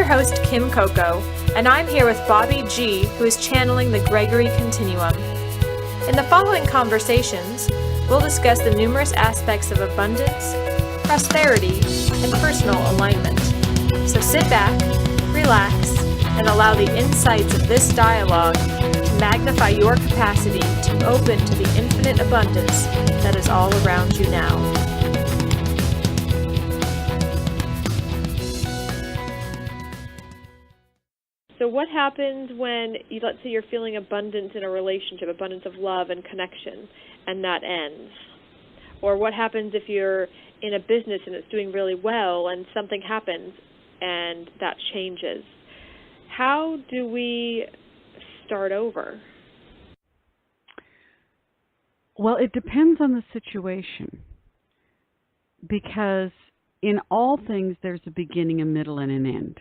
host, Kim Coco, and I'm here with Bobby G, who is channeling the Gregory Continuum. In the following conversations, we'll discuss the numerous aspects of abundance, prosperity, and personal alignment. So sit back, relax, and allow the insights of this dialogue to magnify your capacity to open to the infinite abundance that is all around you now. So what happens when, let's say you're feeling abundance in a relationship, abundance of love and connection, and that ends? Or what happens if you're in a business and it's doing really well and something happens and that changes? How do we start over? Well, it depends on the situation, because in all things there's a beginning, a middle, and an end.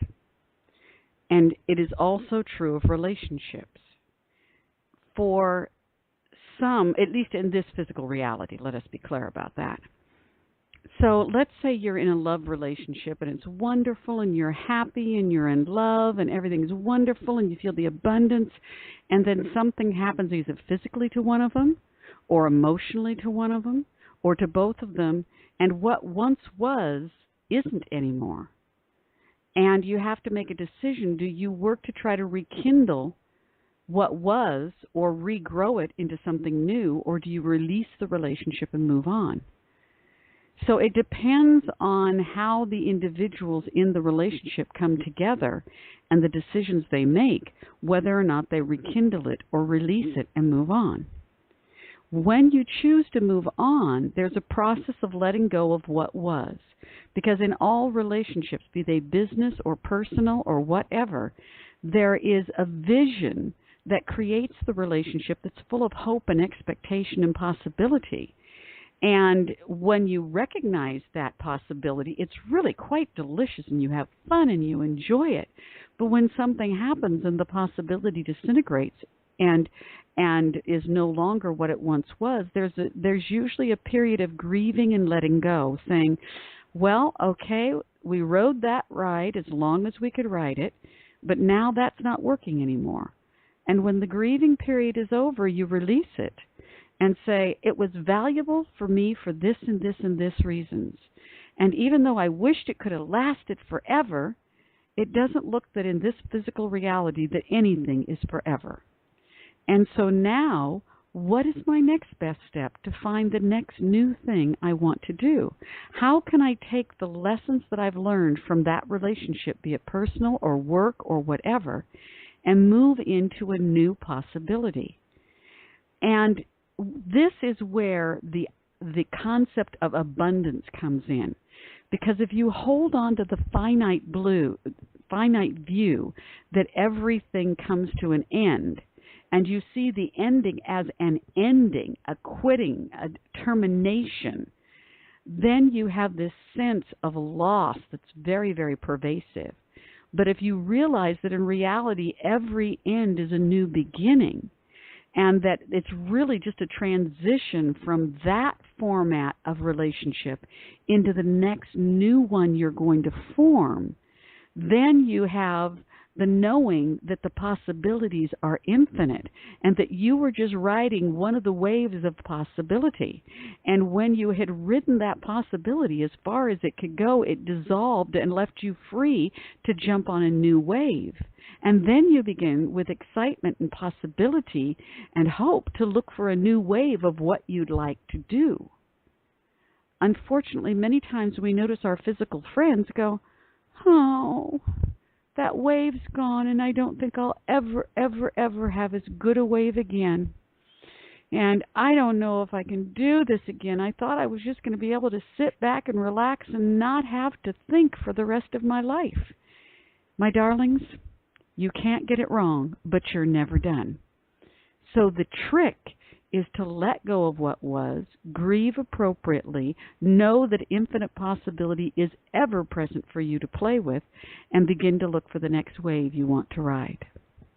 And it is also true of relationships. For some, at least in this physical reality, let us be clear about that. So let's say you're in a love relationship and it's wonderful and you're happy and you're in love and everything's wonderful and you feel the abundance, and then something happens either physically to one of them or emotionally to one of them or to both of them, and what once was isn't anymore. And you have to make a decision. Do you work to try to rekindle what was or regrow it into something new, or do you release the relationship and move on? So it depends on how the individuals in the relationship come together and the decisions they make, whether or not they rekindle it or release it and move on. When you choose to move on, there's a process of letting go of what was. Because in all relationships, be they business or personal or whatever, there is a vision that creates the relationship that's full of hope and expectation and possibility. And when you recognize that possibility, it's really quite delicious and you have fun and you enjoy it. But when something happens and the possibility disintegrates and is no longer what it once was, there's usually a period of grieving and letting go, saying, well, okay, we rode that ride as long as we could ride it, but now that's not working anymore. And when the grieving period is over, you release it and say, it was valuable for me for this and this and this reasons. And even though I wished it could have lasted forever, it doesn't look that in this physical reality that anything is forever. And so now, what is my next best step to find the next new thing I want to do? How can I take the lessons that I've learned from that relationship, be it personal or work or whatever, and move into a new possibility? And this is where the concept of abundance comes in. Because if you hold on to the finite view that everything comes to an end, and you see the ending as an ending, a quitting, a termination, then you have this sense of loss that's very, very pervasive. But if you realize that in reality every end is a new beginning, and that it's really just a transition from that format of relationship into the next new one you're going to form, then you have the knowing that the possibilities are infinite and that you were just riding one of the waves of possibility. And when you had ridden that possibility as far as it could go, it dissolved and left you free to jump on a new wave. And then you begin with excitement and possibility and hope to look for a new wave of what you'd like to do. Unfortunately, many times we notice our physical friends go, oh, that wave's gone, and I don't think I'll ever have as good a wave again. And I don't know if I can do this again. I thought I was just going to be able to sit back and relax and not have to think for the rest of my life. My darlings, you can't get it wrong, but you're never done. So the trick is to let go of what was, grieve appropriately, know that infinite possibility is ever present for you to play with, and begin to look for the next wave you want to ride.